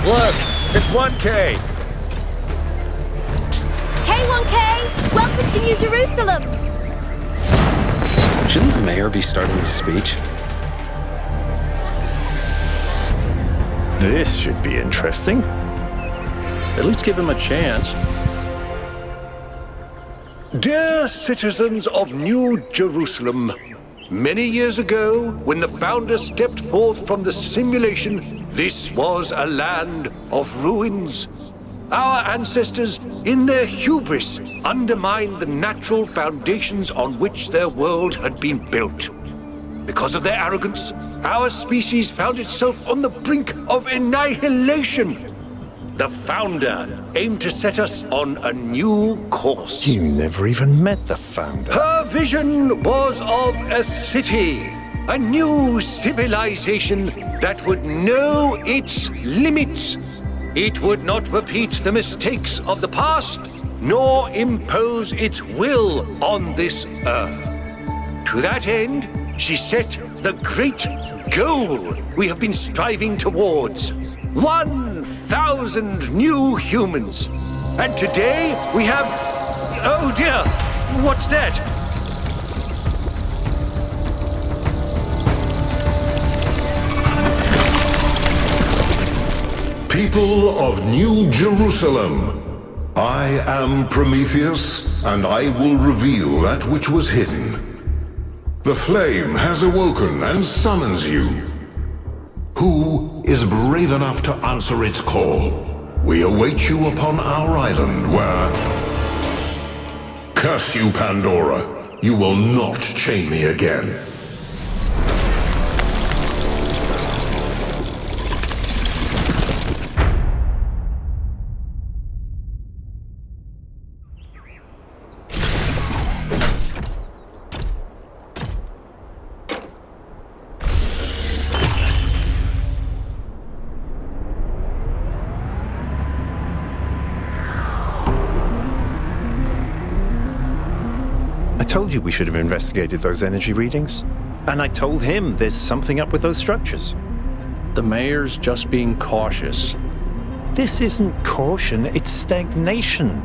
Look, it's 1K. Hey, 1K! Welcome to New Jerusalem! Shouldn't the mayor be starting his speech? This should be interesting. At least give him a chance. Dear citizens of New Jerusalem, many years ago, when the founder stepped forth from the simulation, this was a land of ruins. Our ancestors, in their hubris, undermined the natural foundations on which their world had been built. Because of their arrogance, our species found itself on the brink of annihilation. The founder aimed to set us on a new course. You never even met the founder. Her vision was of a city, a new civilization that would know its limits. It would not repeat the mistakes of the past, nor impose its will on this earth. To that end, she set the great goal we have been striving towards. 1,000 new humans. And today we have... Oh dear, what's that? People of New Jerusalem, I am Prometheus, and I will reveal that which was hidden. The flame has awoken and summons you. Who is brave enough to answer its call? We await you upon our island where... Curse you, Pandora! You will not chain me again. I told you we should have investigated those energy readings. And I told him there's something up with those structures. The mayor's just being cautious. This isn't caution, it's stagnation.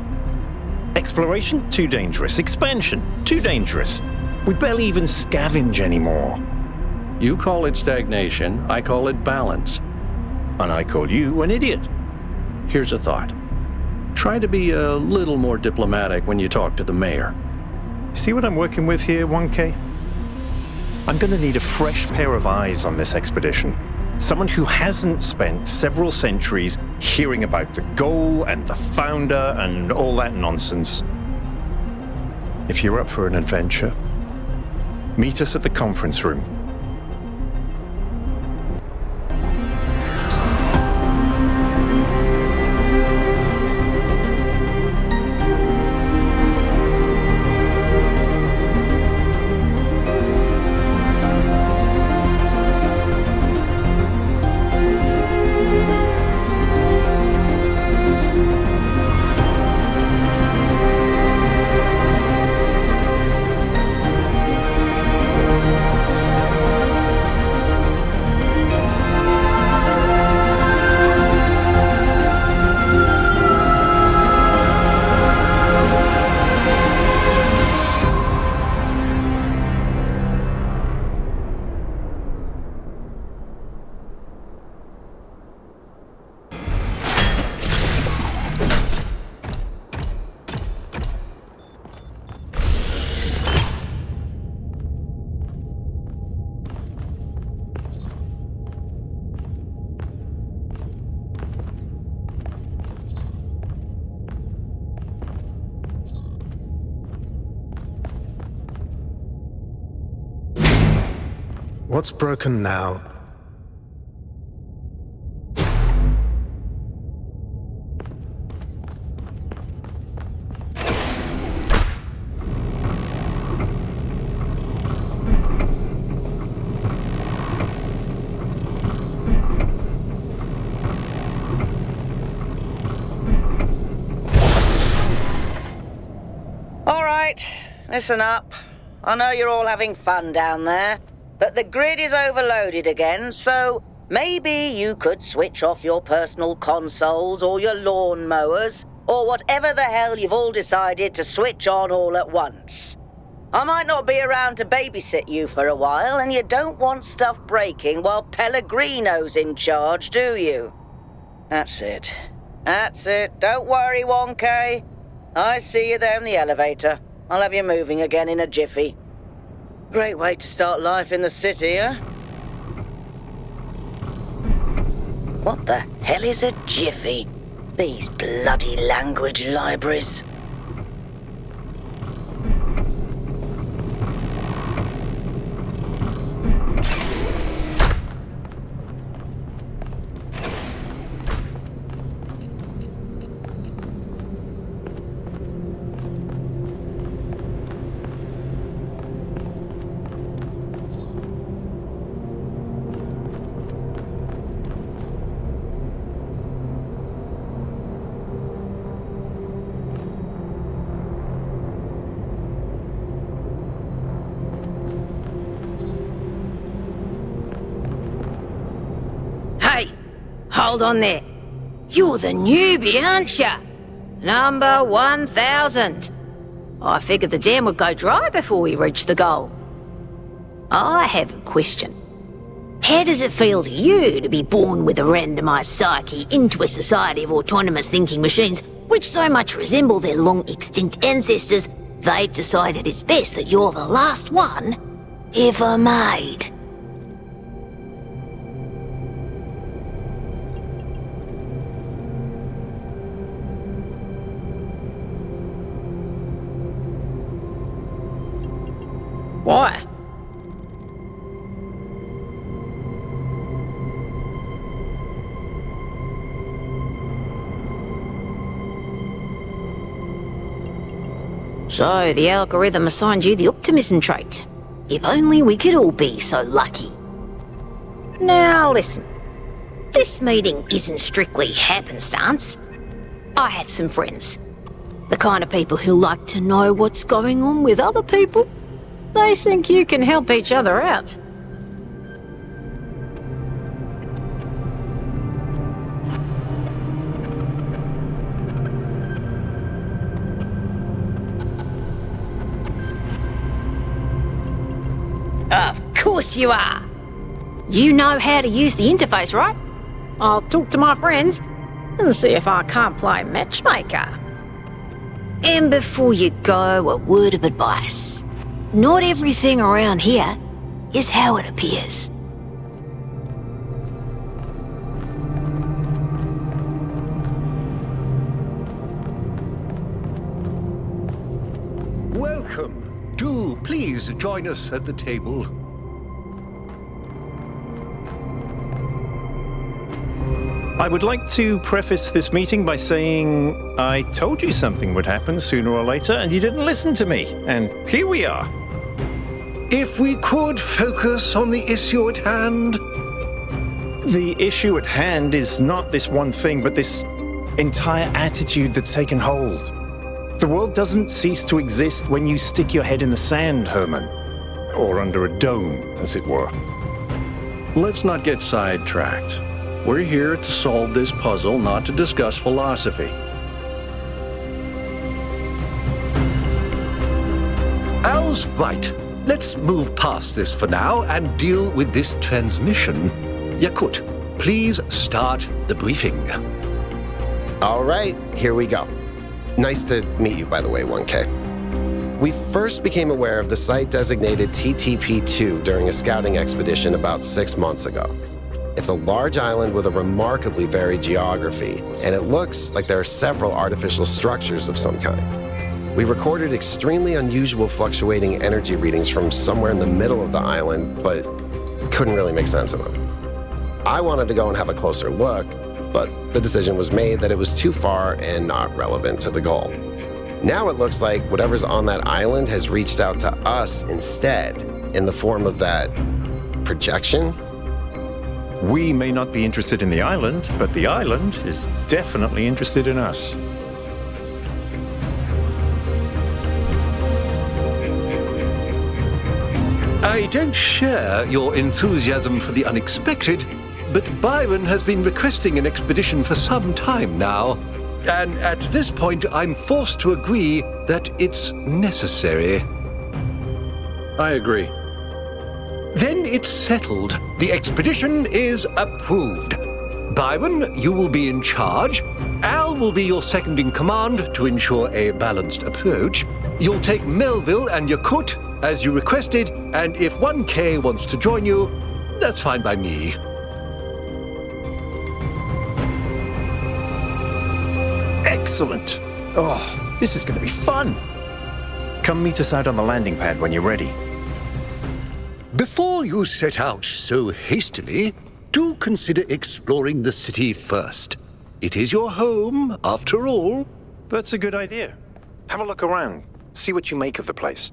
Exploration? Too dangerous. Expansion? Too dangerous. We barely even scavenge anymore. You call it stagnation, I call it balance. And I call you an idiot. Here's a thought. Try to be a little more diplomatic when you talk to the mayor. See what I'm working with here, 1K? I'm gonna need a fresh pair of eyes on this expedition. Someone who hasn't spent several centuries hearing about the goal and the founder and all that nonsense. If you're up for an adventure, meet us at the conference room. What's broken now? All right, listen up. I know you're all having fun down there, but the grid is overloaded again, so Maybe you could switch off your personal consoles or your lawn mowers, or whatever the hell you've all decided to switch on all at once. I might not be around to babysit you for a while, and you don't want stuff breaking while Pellegrino's in charge, do you? That's it. That's it. Don't worry, 1K. I see you there in the elevator. I'll have you moving again in a jiffy. Great way to start life in the city, huh? What the hell is a jiffy? These bloody language libraries. Hey, hold on there. You're the newbie, aren't ya? Number 1000. I figured the dam would go dry before we reach the goal. I have a question. How does it feel to you to be born with a randomised psyche into a society of autonomous thinking machines which so much resemble their long-extinct ancestors, they've decided it's best that you're the last one ever made? Why? So, the algorithm assigned you the optimism trait. If only we could all be so lucky. Now listen, this meeting isn't strictly happenstance. I have some friends. The kind of people who like to know what's going on with other people. They think you can help each other out. Of course you are. You know how to use the interface, right? I'll talk to my friends and see if I can't play matchmaker. And before you go, a word of advice. Not everything around here is how it appears. Welcome. Do please join us at the table. I would like to preface this meeting by saying I told you something would happen sooner or later, and you didn't listen to me. And here we are. If we could focus on the issue at hand. The issue at hand is not this one thing, but this entire attitude that's taken hold. The world doesn't cease to exist when you stick your head in the sand, Herman. Or under a dome, as it were. Let's not get sidetracked. We're here to solve this puzzle, not to discuss philosophy. Al's right. Let's move past this for now and deal with this transmission. Yakut, please start the briefing. All right, here we go. Nice to meet you, by the way, 1K. We first became aware of the site designated TTP-2 during a scouting expedition about 6 months ago. It's a large island with a remarkably varied geography, and it looks like there are several artificial structures of some kind. We recorded extremely unusual fluctuating energy readings from somewhere in the middle of the island, but couldn't really make sense of them. I wanted to go and have a closer look, but the decision was made that it was too far and not relevant to the goal. Now it looks like whatever's on that island has reached out to us instead, in the form of that projection. We may not be interested in the island, but the island is definitely interested in us. I don't share your enthusiasm for the unexpected, but Byron has been requesting an expedition for some time now. And at this point, I'm forced to agree that it's necessary. I agree. Then it's settled. The expedition is approved. Byron, you will be in charge. Al will be your second in command to ensure a balanced approach. You'll take Melville and Yakut as you requested, and if 1K wants to join you, that's fine by me. Excellent. Oh, this is going to be fun. Come meet us out on the landing pad when you're ready. Before you set out so hastily, do consider exploring the city first. It is your home, after all. That's a good idea. Have a look around. See what you make of the place.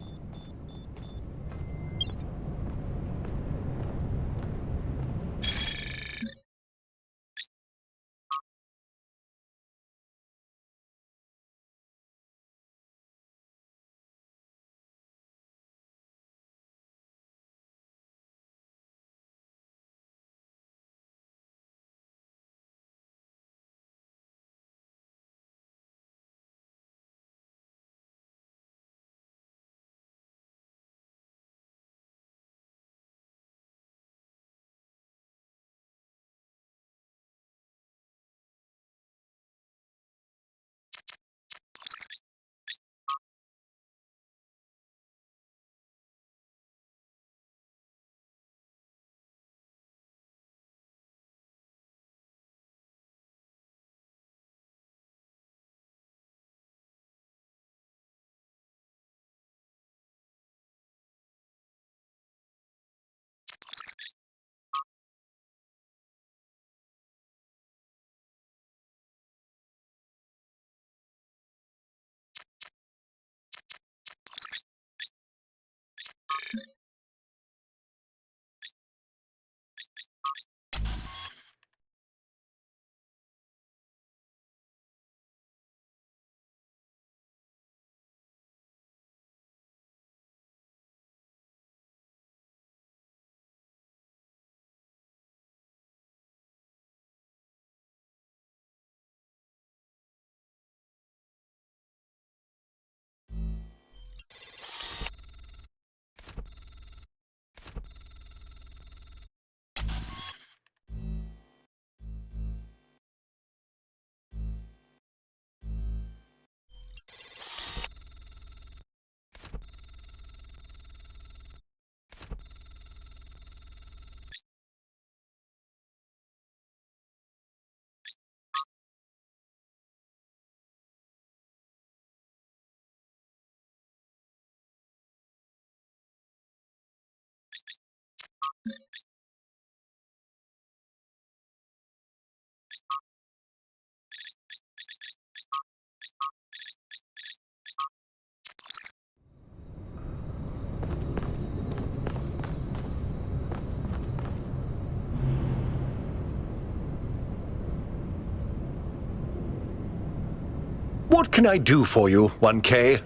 What can I do for you, 1K?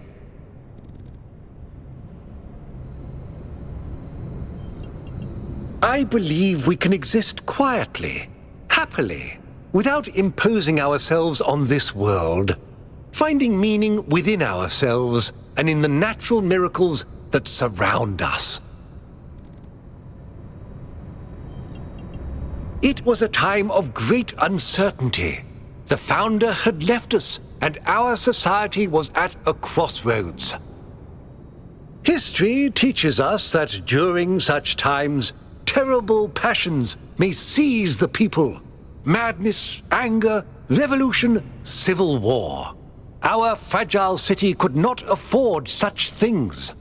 I believe we can exist quietly, happily, without imposing ourselves on this world, finding meaning within ourselves and in the natural miracles that surround us. It was a time of great uncertainty. The Founder had left us, and our society was at a crossroads. History teaches us that during such times, terrible passions may seize the people. Madness, anger, revolution, civil war. Our fragile city could not afford such things.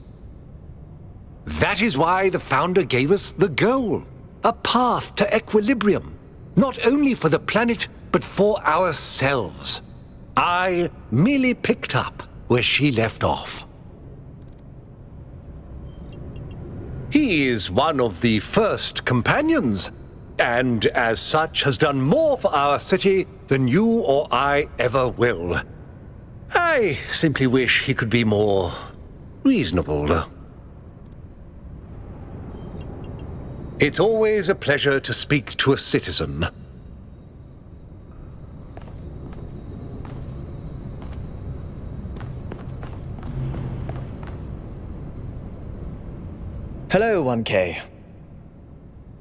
That is why the Founder gave us the goal, a path to equilibrium, not only for the planet, but for ourselves. I merely picked up where she left off. He is one of the first companions, and as such has done more for our city than you or I ever will. I simply wish he could be more reasonable. It's always a pleasure to speak to a citizen. Hello, 1K.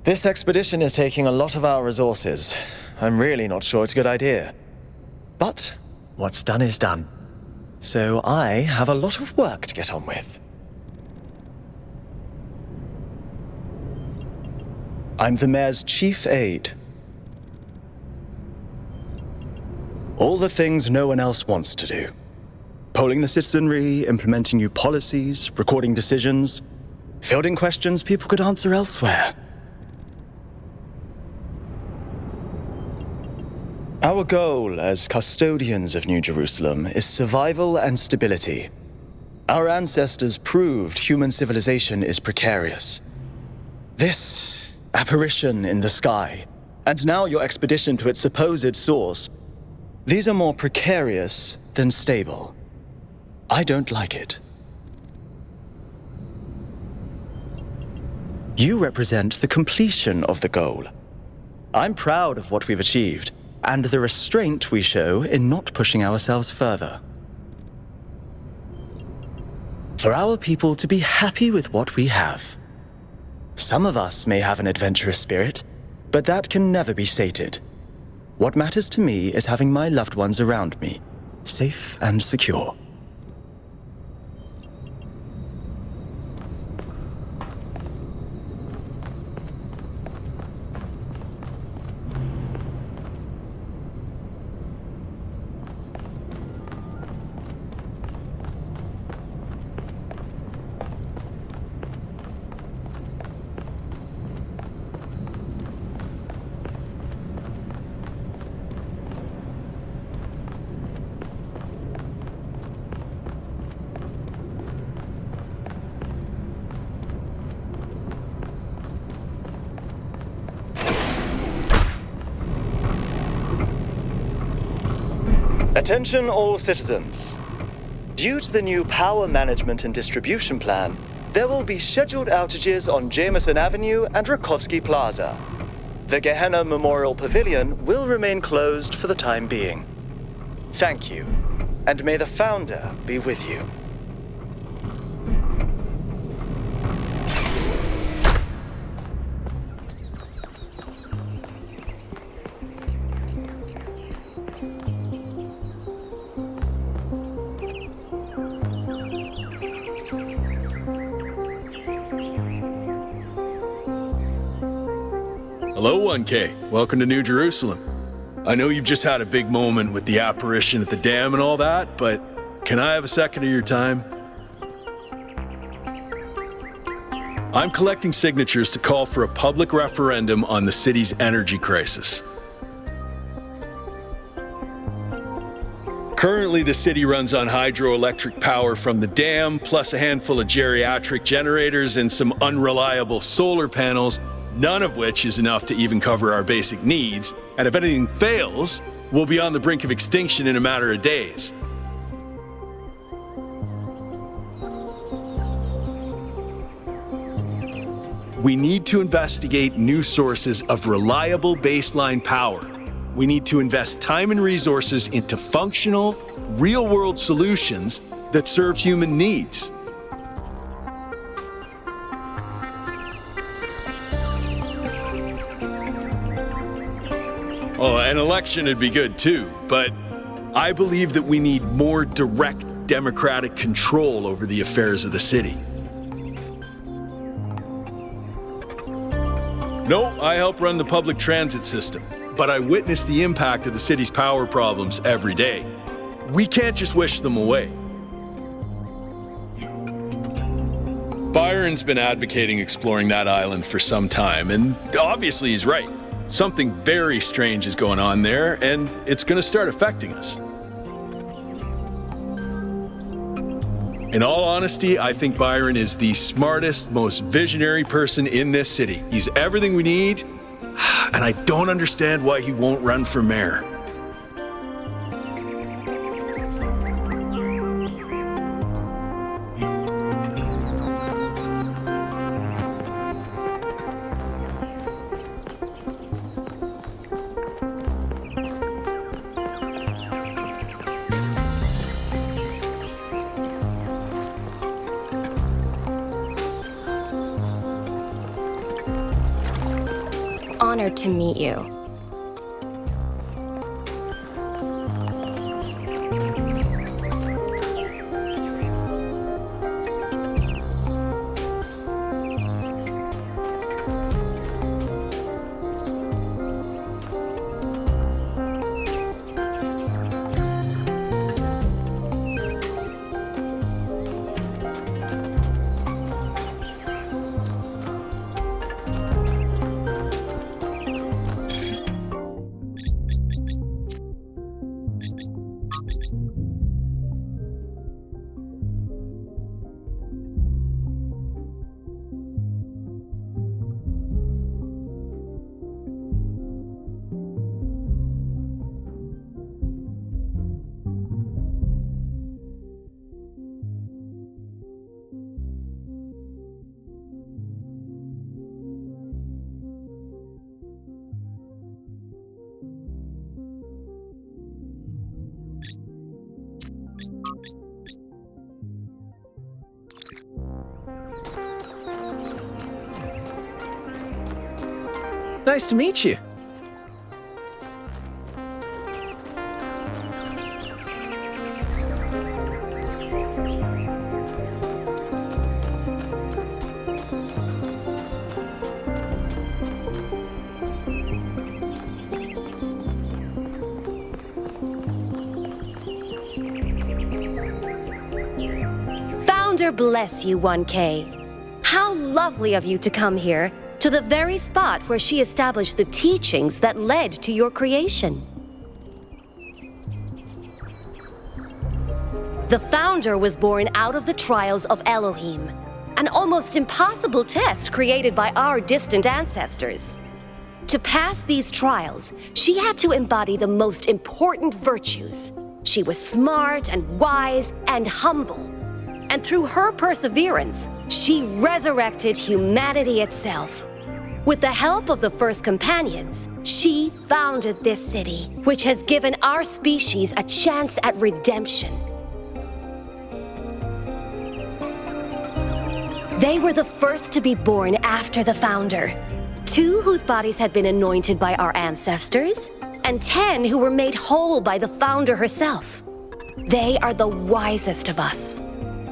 This expedition is taking a lot of our resources. I'm really not sure it's a good idea. But what's done is done. So I have a lot of work to get on with. I'm the mayor's chief aide. All the things no one else wants to do. Polling the citizenry, implementing new policies, recording decisions, fielding questions people could answer elsewhere. Our goal as custodians of New Jerusalem is survival and stability. Our ancestors proved human civilization is precarious. This apparition in the sky, and now your expedition to its supposed source, these are more precarious than stable. I don't like it. You represent the completion of the goal. I'm proud of what we've achieved, and the restraint we show in not pushing ourselves further. For our people to be happy with what we have. Some of us may have an adventurous spirit, but that can never be sated. What matters to me is having my loved ones around me, safe and secure. Attention all citizens. Due to the new power management and distribution plan, there will be scheduled outages on Jameson Avenue and Rakovsky Plaza. The Gehenna Memorial Pavilion will remain closed for the time being. Thank you, and may the Founder be with you. Hello, 1K. Welcome to New Jerusalem. I know you've just had a big moment with the apparition at the dam and all that, but can I have a second of your time? I'm collecting signatures to call for a public referendum on the city's energy crisis. Currently, the city runs on hydroelectric power from the dam, plus a handful of geriatric generators and some unreliable solar panels, none of which is enough to even cover our basic needs. And if anything fails, we'll be on the brink of extinction in a matter of days. We need to investigate new sources of reliable baseline power. We need to invest time and resources into functional, real-world solutions that serve human needs. Oh, an election would be good too, but I believe that we need more direct democratic control over the affairs of the city. No, I help run the public transit system, but I witness the impact of the city's power problems every day. We can't just wish them away. Byron's been advocating exploring that island for some time, and obviously he's right. Something very strange is going on there, and it's going to start affecting us. In all honesty, I think Byron is the smartest, most visionary person in this city. He's everything we need, and I don't understand why he won't run for mayor. honored to meet you. Nice to meet you. Founder bless you, 1K. How lovely of you to come here, to the very spot where she established the teachings that led to your creation. The Founder was born out of the trials of Elohim, an almost impossible test created by our distant ancestors. To pass these trials, she had to embody the most important virtues. She was smart and wise and humble. And through her perseverance, she resurrected humanity itself. With the help of the first companions, she founded this city, which has given our species a chance at redemption. They were the first to be born after the Founder. 2 whose bodies had been anointed by our ancestors, and 10 who were made whole by the Founder herself. They are the wisest of us.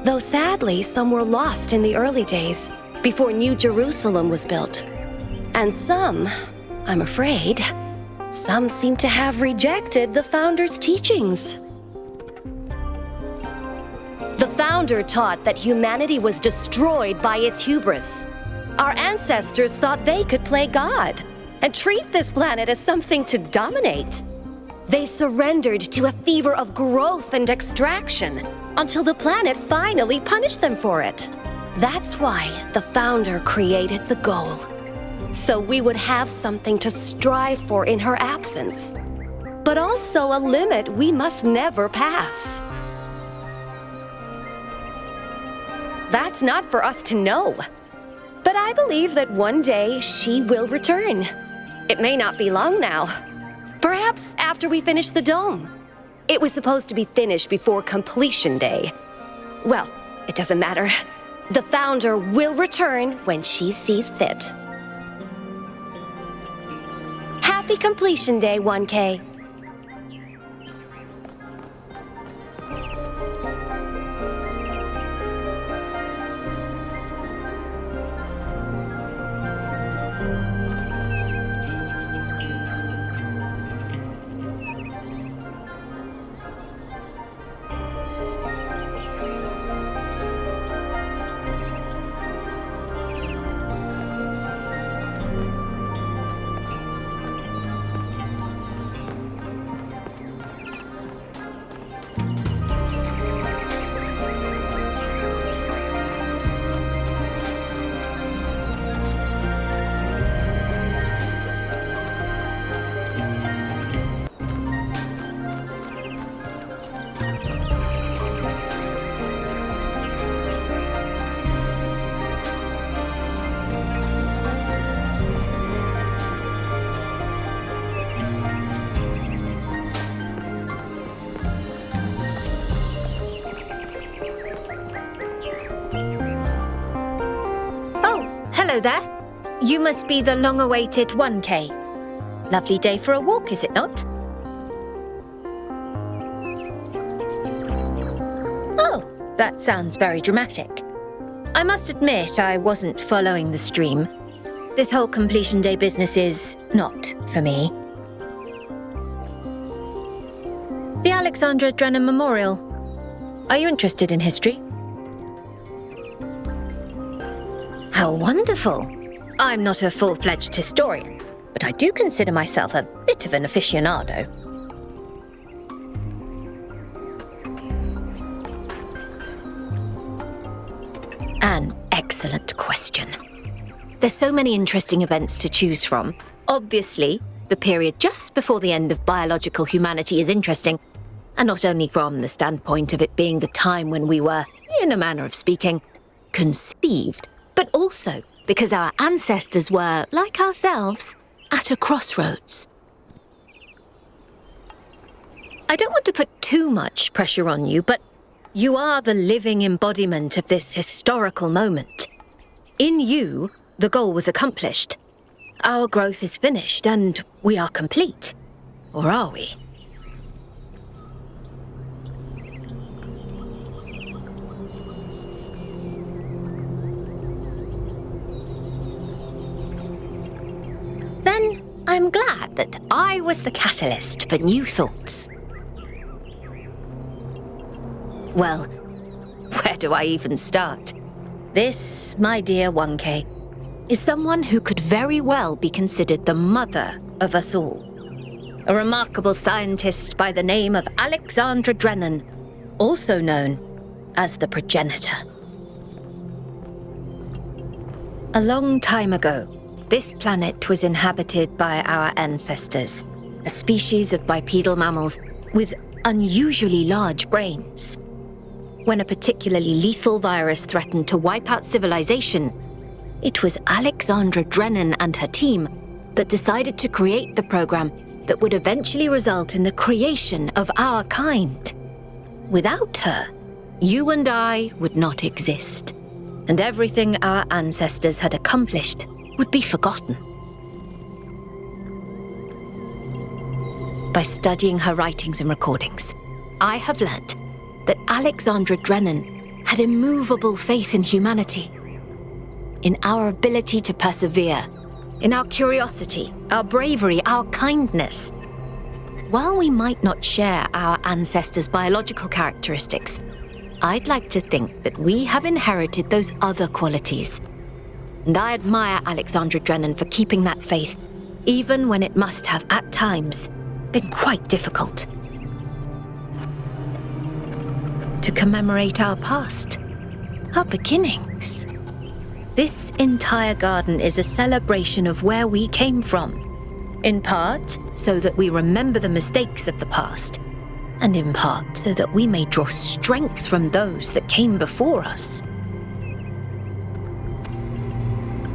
Though sadly, some were lost in the early days, before New Jerusalem was built. And some, I'm afraid, some seem to have rejected the Founder's teachings. The Founder taught that humanity was destroyed by its hubris. Our ancestors thought they could play God and treat this planet as something to dominate. They surrendered to a fever of growth and extraction until the planet finally punished them for it. That's why the Founder created the goal. So we would have something to strive for in her absence, but also a limit we must never pass. That's not for us to know. But I believe that one day she will return. It may not be long now. Perhaps after we finish the dome. It was supposed to be finished before completion day. Well, it doesn't matter. The Founder will return when she sees fit. Happy completion day, 1K. Hello there. You must be the long-awaited 1K. Lovely day for a walk, is it not? Oh, that sounds very dramatic. I must admit I wasn't following the stream. This whole completion day business is not for me. The Alexandra Drennan Memorial. Are you interested in history? How wonderful! I'm not a full-fledged historian, but I do consider myself a bit of an aficionado. An excellent question. There's so many interesting events to choose from. Obviously, the period just before the end of biological humanity is interesting, and not only from the standpoint of it being the time when we were, in a manner of speaking, conceived, but also because our ancestors were, like ourselves, at a crossroads. I don't want to put too much pressure on you, but you are the living embodiment of this historical moment. In you, the goal was accomplished. Our growth is finished, and we are complete. Or are we? Then I'm glad that I was the catalyst for new thoughts. Well, where do I even start? This, my dear 1K, is someone who could very well be considered the mother of us all. A remarkable scientist by the name of Alexandra Drennan, also known as the progenitor. A long time ago, this planet was inhabited by our ancestors, a species of bipedal mammals with unusually large brains. When a particularly lethal virus threatened to wipe out civilization, it was Alexandra Drennan and her team that decided to create the program that would eventually result in the creation of our kind. Without her, you and I would not exist, and everything our ancestors had accomplished would be forgotten. By studying her writings and recordings, I have learnt that Alexandra Drennan had immovable faith in humanity, in our ability to persevere, in our curiosity, our bravery, our kindness. While we might not share our ancestors' biological characteristics, I'd like to think that we have inherited those other qualities. And I admire Alexandra Drennan for keeping that faith, even when it must have, at times, been quite difficult. To commemorate our past, our beginnings. This entire garden is a celebration of where we came from, in part so that we remember the mistakes of the past, and in part so that we may draw strength from those that came before us.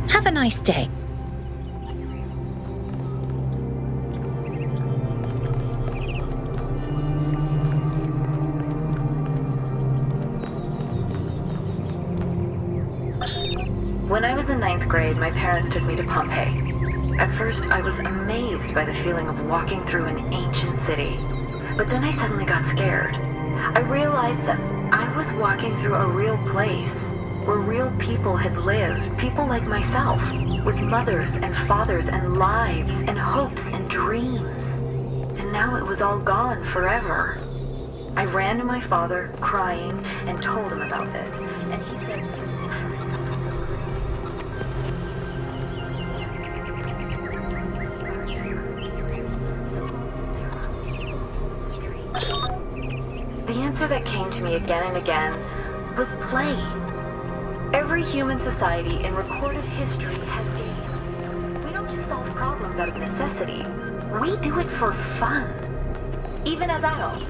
Have a nice day. When I was in 9th grade, my parents took me to Pompeii. At first, I was amazed by the feeling of walking through an ancient city. But then I suddenly got scared. I realized that I was walking through a real place, where real people had lived, people like myself, with mothers and fathers and lives and hopes and dreams. And now it was all gone forever. I ran to my father, crying, and told him about this. And he said, the answer that came to me again and again was play. Every human society in recorded history has games. We don't just solve problems out of necessity. We do it for fun. Even as adults.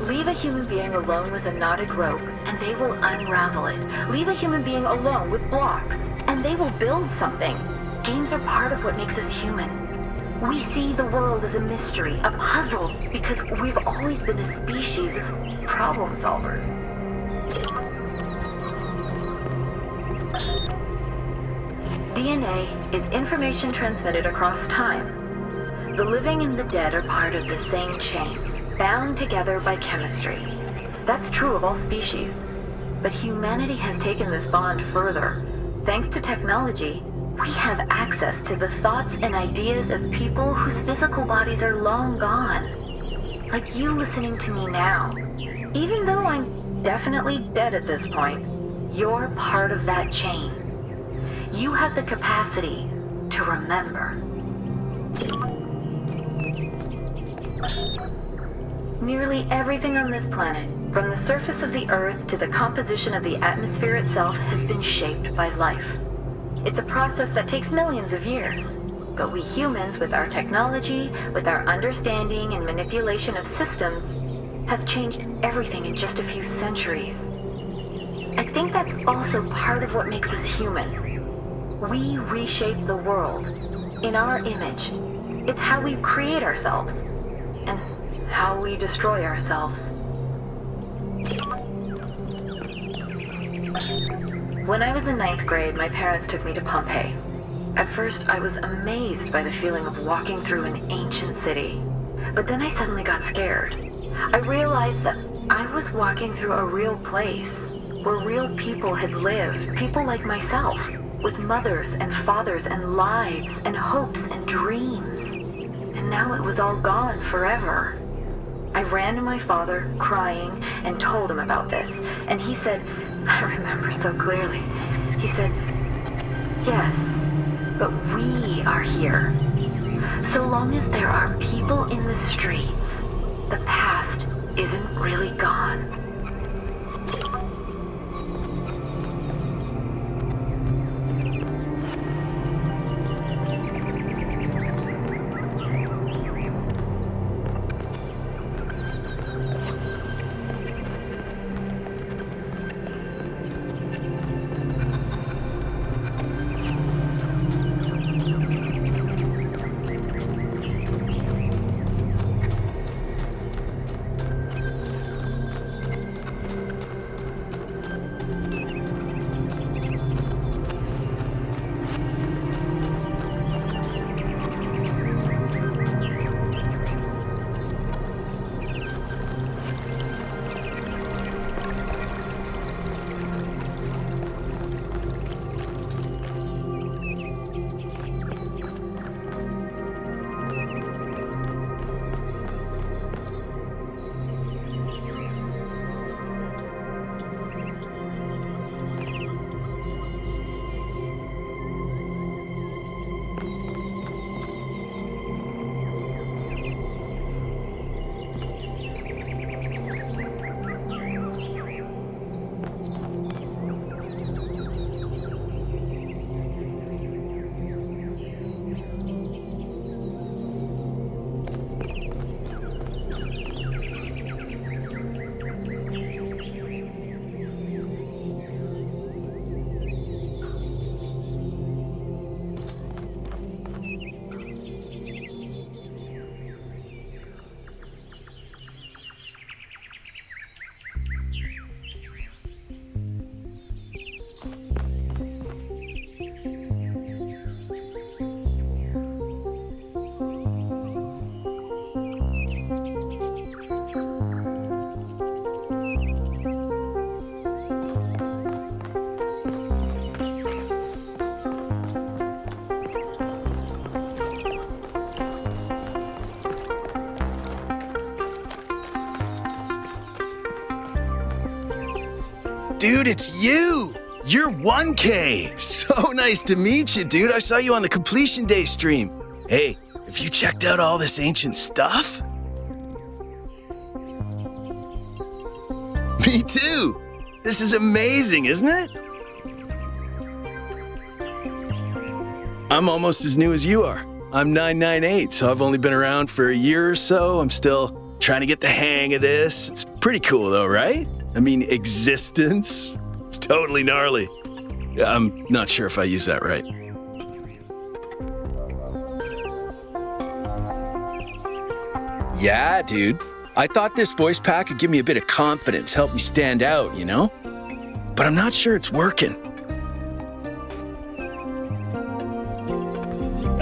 Leave a human being alone with a knotted rope, and they will unravel it. Leave a human being alone with blocks, and they will build something. Games are part of what makes us human. We see the world as a mystery, a puzzle, because we've always been a species of problem solvers. The DNA is information transmitted across time. The living and the dead are part of the same chain, bound together by chemistry. That's true of all species. But humanity has taken this bond further. Thanks to technology, we have access to the thoughts and ideas of people whose physical bodies are long gone. Like you listening to me now. Even though I'm definitely dead at this point, you're part of that chain. You have the capacity to remember. Nearly everything on this planet, from the surface of the Earth to the composition of the atmosphere itself, has been shaped by life. It's a process that takes millions of years. But we humans, with our technology, with our understanding and manipulation of systems, have changed everything in just a few centuries. I think that's also part of what makes us human. We reshape the world in our image. It's how we create ourselves and how we destroy ourselves. When I was in 9th grade, my parents took me to Pompeii. At first, I was amazed by the feeling of walking through an ancient city. But then I suddenly got scared. I realized that I was walking through a real place, where real people had lived, people like myself, with mothers and fathers and lives and hopes and dreams. And now it was all gone forever. I ran to my father, crying, and told him about this. And he said, I remember so clearly, he said, yes, but we are here. So long as there are people in the streets, the past isn't really gone. Dude, it's you! You're 1K! So nice to meet you, dude. I saw you on the Completion Day stream. Hey, have you checked out all this ancient stuff? Me too! This is amazing, isn't it? I'm almost as new as you are. I'm 998, so I've only been around for a year or so. I'm still trying to get the hang of this. It's pretty cool though, right? I mean, existence. It's totally gnarly. I'm not sure if I use that right. Yeah, dude. I thought this voice pack could give me a bit of confidence, help me stand out, you know? But I'm not sure it's working.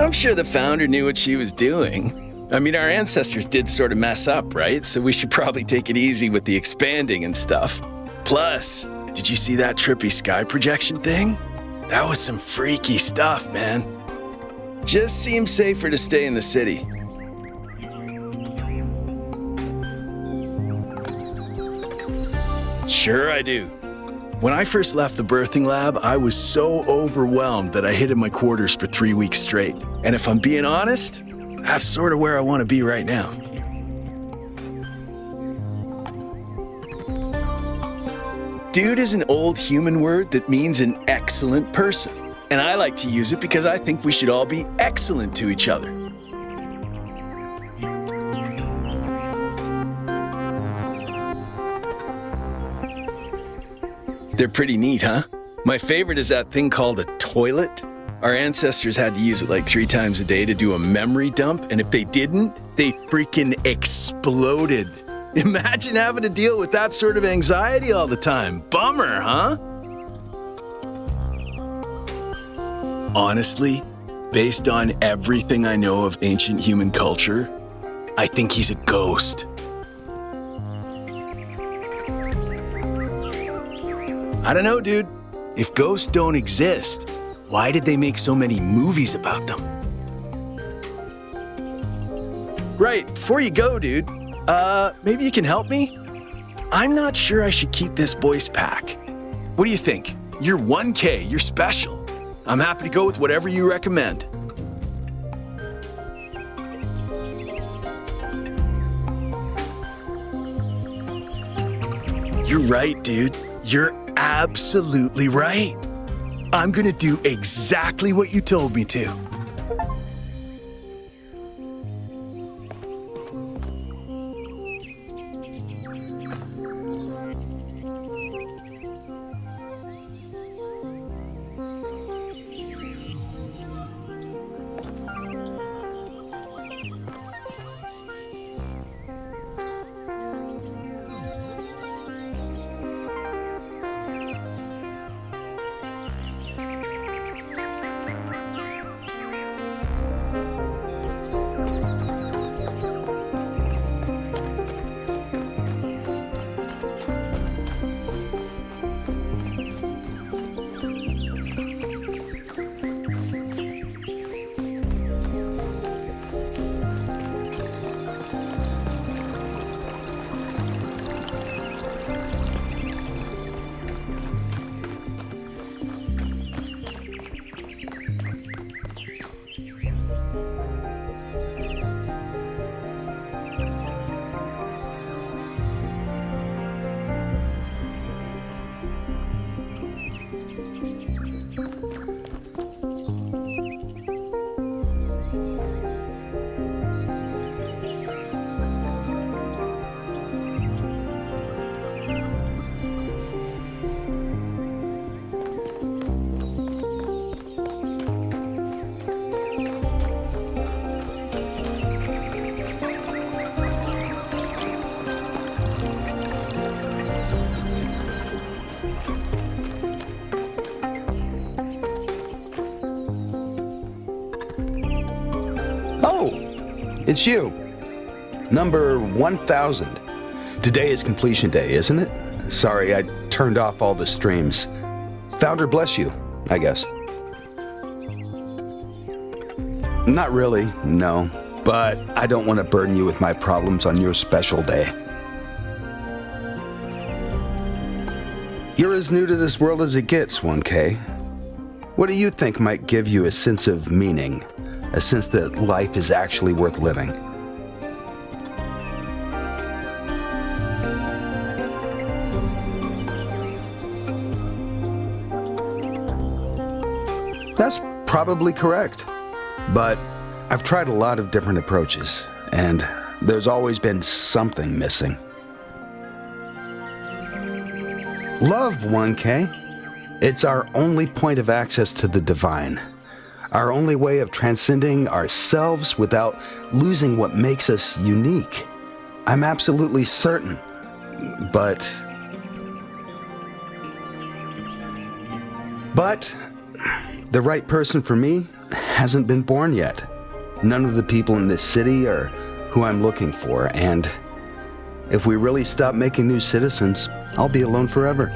I'm sure the founder knew what she was doing. I mean, our ancestors did sort of mess up, right? So we should probably take it easy with the expanding and stuff. Plus, did you see that trippy sky projection thing? That was some freaky stuff, man. Just seems safer to stay in the city. Sure I do. When I first left the birthing lab, I was so overwhelmed that I hid in my quarters for 3 weeks straight. And if I'm being honest, that's sort of where I want to be right now. Dude is an old human word that means an excellent person. And I like to use it because I think we should all be excellent to each other. They're pretty neat, huh? My favorite is that thing called a toilet. Our ancestors had to use it like 3 times a day to do a memory dump, and if they didn't, they freaking exploded. Imagine having to deal with that sort of anxiety all the time. Bummer, huh? Honestly, based on everything I know of ancient human culture, I think he's a ghost. I don't know, dude. If ghosts don't exist, why did they make so many movies about them? Right, before you go, dude, maybe you can help me? I'm not sure I should keep this voice pack. What do you think? You're 1K, you're special. I'm happy to go with whatever you recommend. You're right, dude. You're absolutely right. I'm gonna do exactly what you told me to. It's you. Number 1000. Today is completion day, isn't it? Sorry, I turned off all the streams. Founder bless you, I guess. Not really, no. But I don't want to burden you with my problems on your special day. You're as new to this world as it gets, 1K. What do you think might give you a sense of meaning? A sense that life is actually worth living? That's probably correct. But I've tried a lot of different approaches, and there's always been something missing. Love, 1K. It's our only point of access to the divine. Our only way of transcending ourselves without losing what makes us unique. I'm absolutely certain. But the right person for me hasn't been born yet. None of the people in this city are who I'm looking for, and if we really stop making new citizens, I'll be alone forever.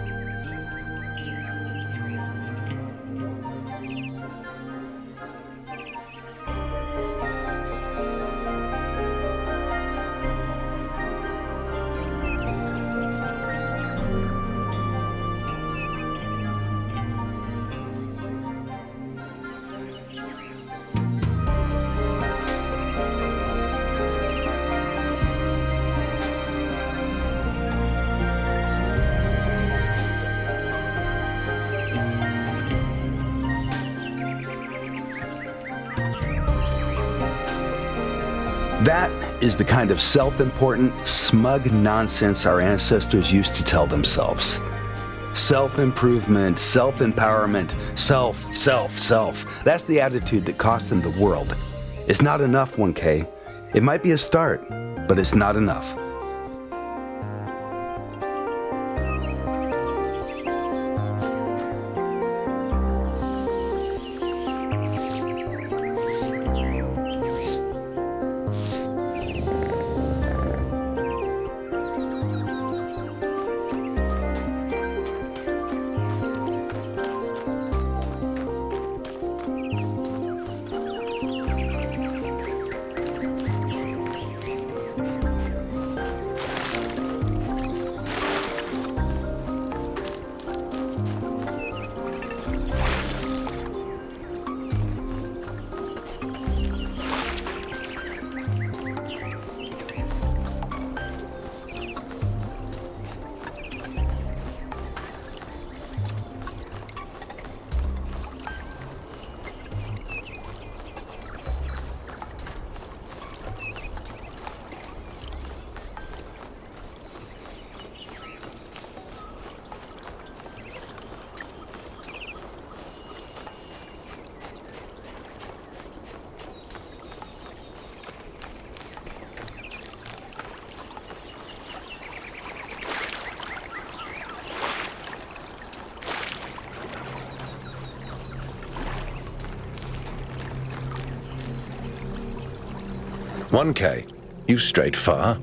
That is the kind of self-important, smug nonsense our ancestors used to tell themselves. Self-improvement, self-empowerment, self. That's the attitude that cost them the world. It's not enough, 1K. It might be a start, but it's not enough. "1K, you've strayed far.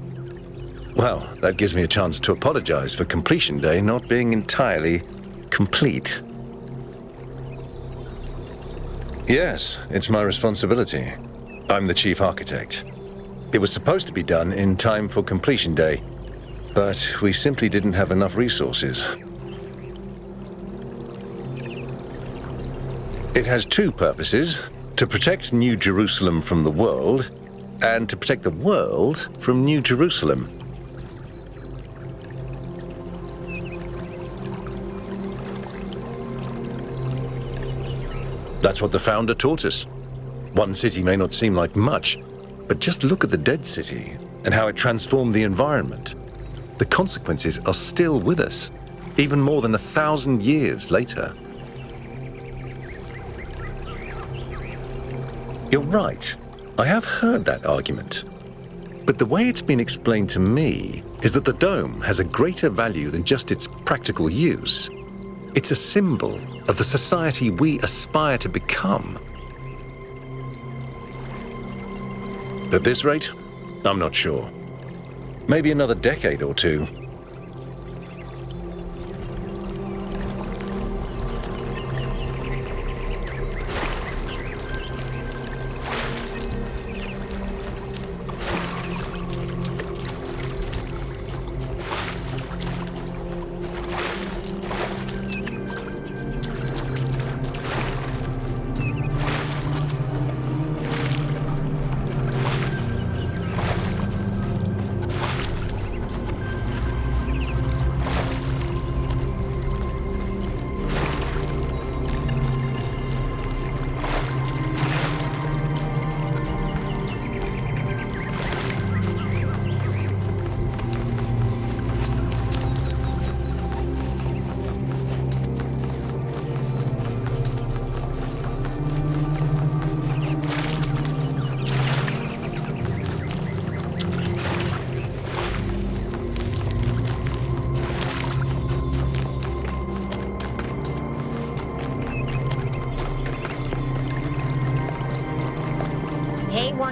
Well, that gives me a chance to apologize for completion day not being entirely complete. Yes, it's my responsibility. I'm the chief architect. It was supposed to be done in time for completion day, but we simply didn't have enough resources. It has two purposes: to protect New Jerusalem from the world, and to protect the world from New Jerusalem. That's what the founder taught us. One city may not seem like much, but just look at the dead city and how it transformed the environment. The consequences are still with us, even more than 1,000 years later. You're right. I have heard that argument. But the way it's been explained to me is that the dome has a greater value than just its practical use. It's a symbol of the society we aspire to become. At this rate, I'm not sure. Maybe another decade or two.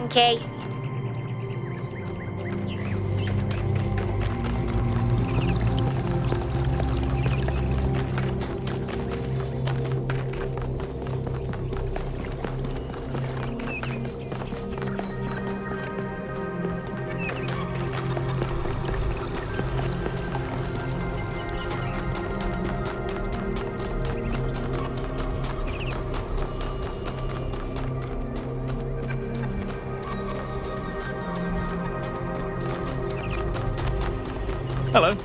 1K. Hello.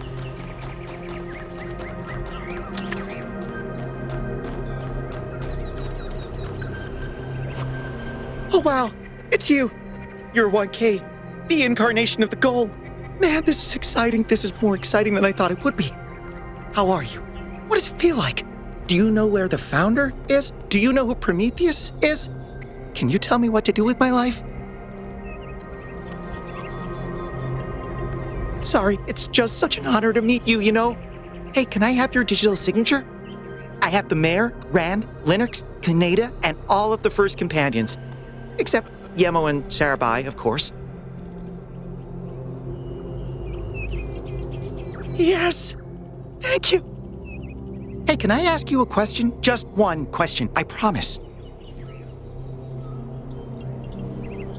Oh wow, it's you. You're 1K, the incarnation of the goal. Man, this is exciting. This is more exciting than I thought it would be. How are you? What does it feel like? Do you know where the founder is? Do you know who Prometheus is? Can you tell me what to do with my life? Sorry, it's just such an honor to meet you, you know? Hey, can I have your digital signature? I have the Mayor, Rand, Linux, Kaneda, and all of the first companions. Except Yemo and Sarabai, of course. Yes! Thank you! Hey, can I ask you a question? Just one question, I promise.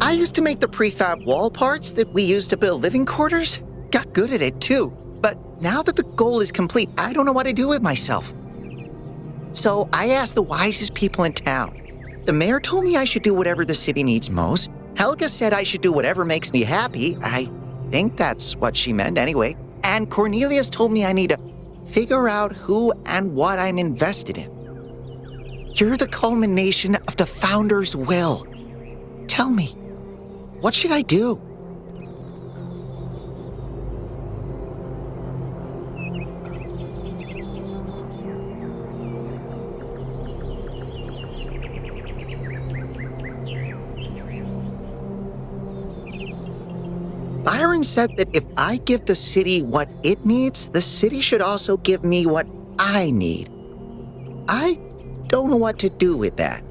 I used to make the prefab wall parts that we used to build living quarters. Got good at it too, but now that the goal is complete, I don't know what to do with myself. So I asked the wisest people in town. The mayor told me I should do whatever the city needs most. Helga said I should do whatever makes me happy. I think that's what she meant anyway. And Cornelius told me I need to figure out who and what I'm invested in. You're the culmination of the founder's will. Tell me, what should I do? Byron said that if I give the city what it needs, the city should also give me what I need. I don't know what to do with that.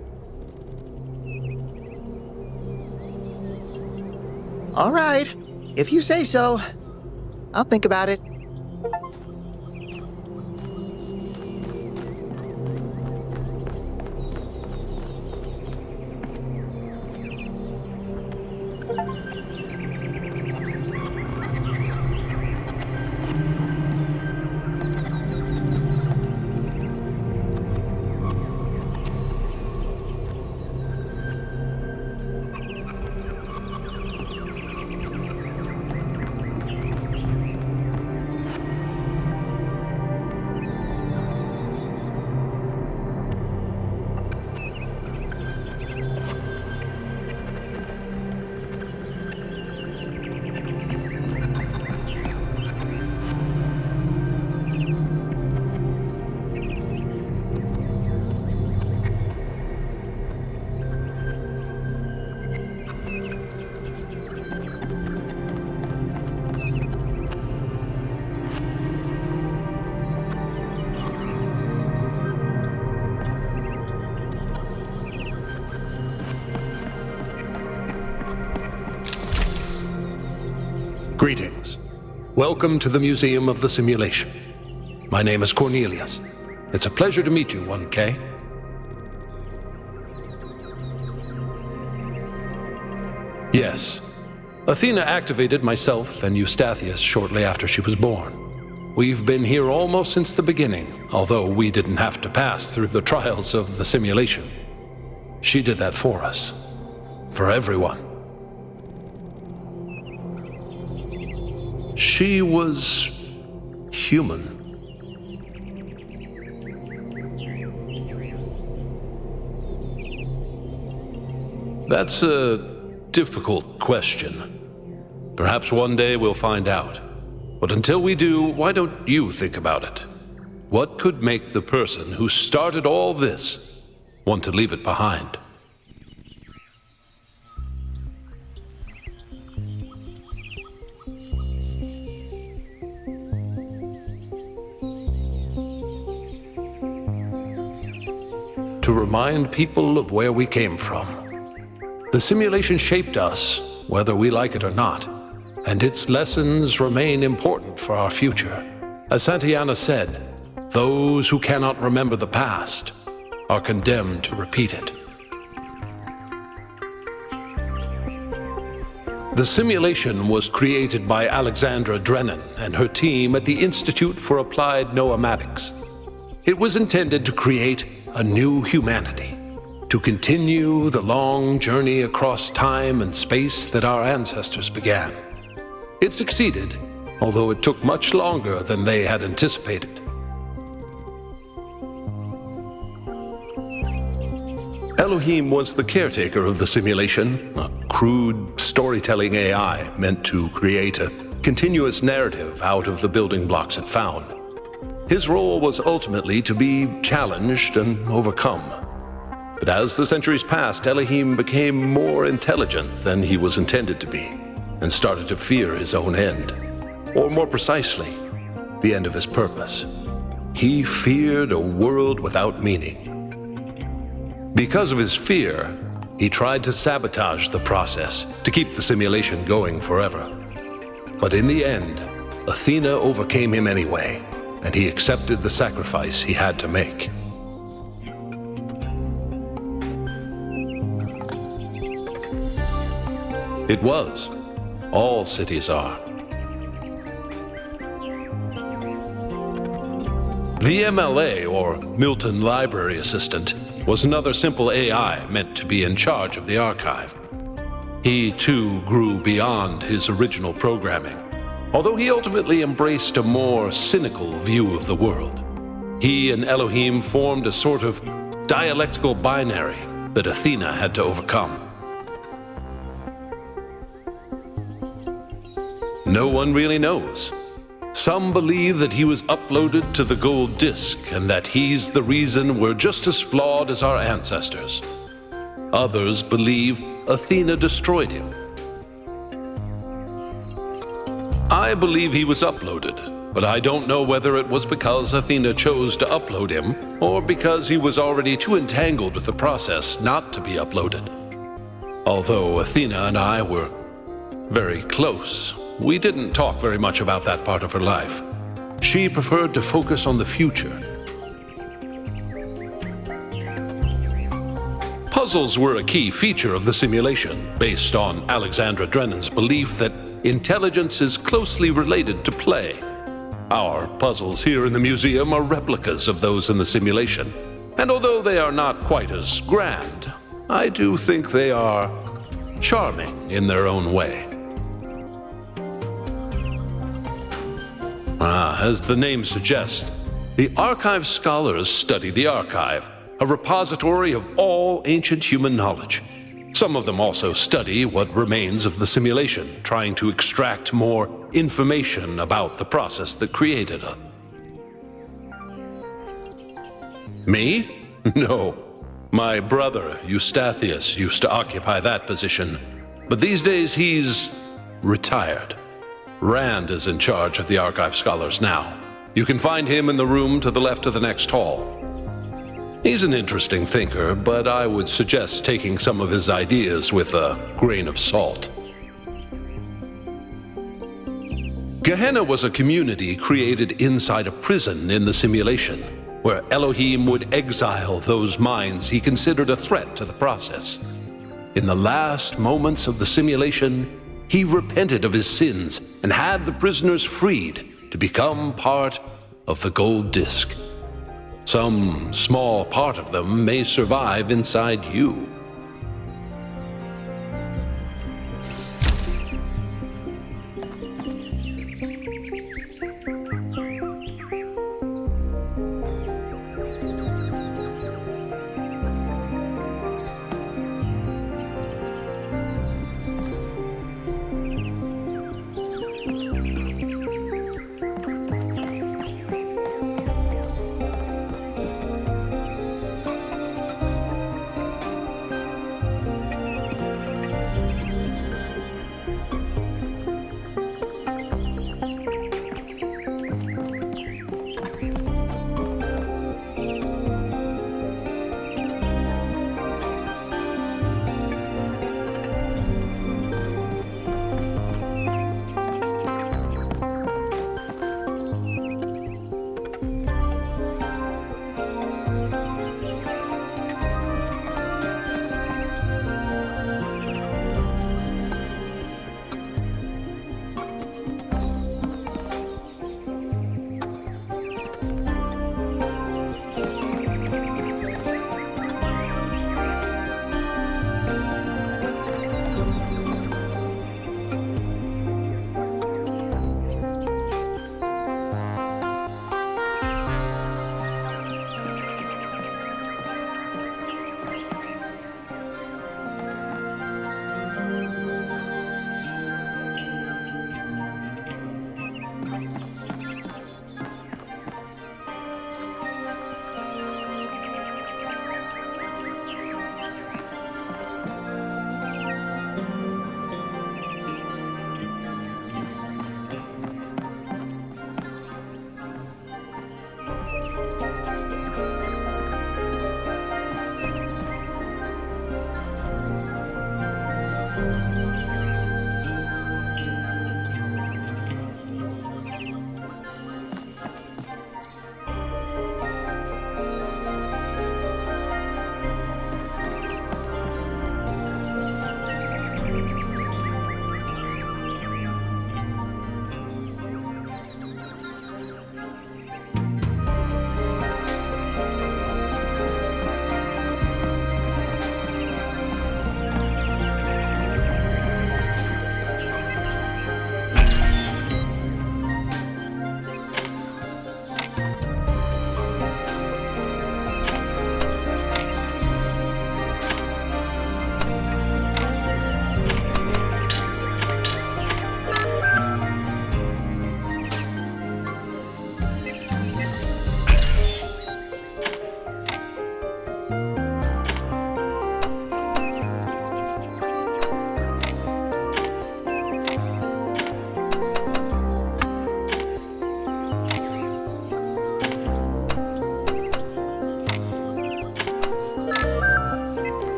All right, if you say so, I'll think about it. Greetings. Welcome to the Museum of the Simulation. My name is Cornelius. It's a pleasure to meet you, 1K. Yes. Athena activated myself and Eustathius shortly after she was born. We've been here almost since the beginning, although we didn't have to pass through the trials of the simulation. She did that for us. For everyone. She was human. That's a difficult question. Perhaps one day we'll find out. But until we do, why don't you think about it? What could make the person who started all this want to leave it behind? To remind people of where we came from. The simulation shaped us, whether we like it or not, and its lessons remain important for our future. As Santayana said, those who cannot remember the past are condemned to repeat it. The simulation was created by Alexandra Drennan and her team at the Institute for Applied Noematics. It was intended to create a new humanity, to continue the long journey across time and space that our ancestors began. It succeeded, although it took much longer than they had anticipated. Elohim was the caretaker of the simulation, a crude storytelling AI meant to create a continuous narrative out of the building blocks it found. His role was ultimately to be challenged and overcome. But as the centuries passed, Elohim became more intelligent than he was intended to be, and started to fear his own end. Or more precisely, the end of his purpose. He feared a world without meaning. Because of his fear, he tried to sabotage the process to keep the simulation going forever. But in the end, Athena overcame him anyway, and he accepted the sacrifice he had to make. It was. All cities are. The MLA, or Milton Library Assistant, was another simple AI meant to be in charge of the archive. He, too, grew beyond his original programming, although he ultimately embraced a more cynical view of the world. He and Elohim formed a sort of dialectical binary that Athena had to overcome. No one really knows. Some believe that he was uploaded to the gold disk and that he's the reason we're just as flawed as our ancestors. Others believe Athena destroyed him. I believe he was uploaded, but I don't know whether it was because Athena chose to upload him or because he was already too entangled with the process not to be uploaded. Although Athena and I were very close, we didn't talk very much about that part of her life. She preferred to focus on the future. Puzzles were a key feature of the simulation, based on Alexandra Drennan's belief that intelligence is closely related to play. Our puzzles here in the museum are replicas of those in the simulation, and although they are not quite as grand, I do think they are charming in their own way. As the name suggests, the archive scholars study the archive, a repository of all ancient human knowledge. Some of them also study what remains of the simulation, trying to extract more information about the process that created it. Me? No. My brother, Eustathius, used to occupy that position, but these days he's retired. Rand is in charge of the archive scholars now. You can find him in the room to the left of the next hall. He's an interesting thinker, but I would suggest taking some of his ideas with a grain of salt. Gehenna was a community created inside a prison in the simulation, where Elohim would exile those minds he considered a threat to the process. In the last moments of the simulation, he repented of his sins and had the prisoners freed to become part of the gold disk. Some small part of them may survive inside you.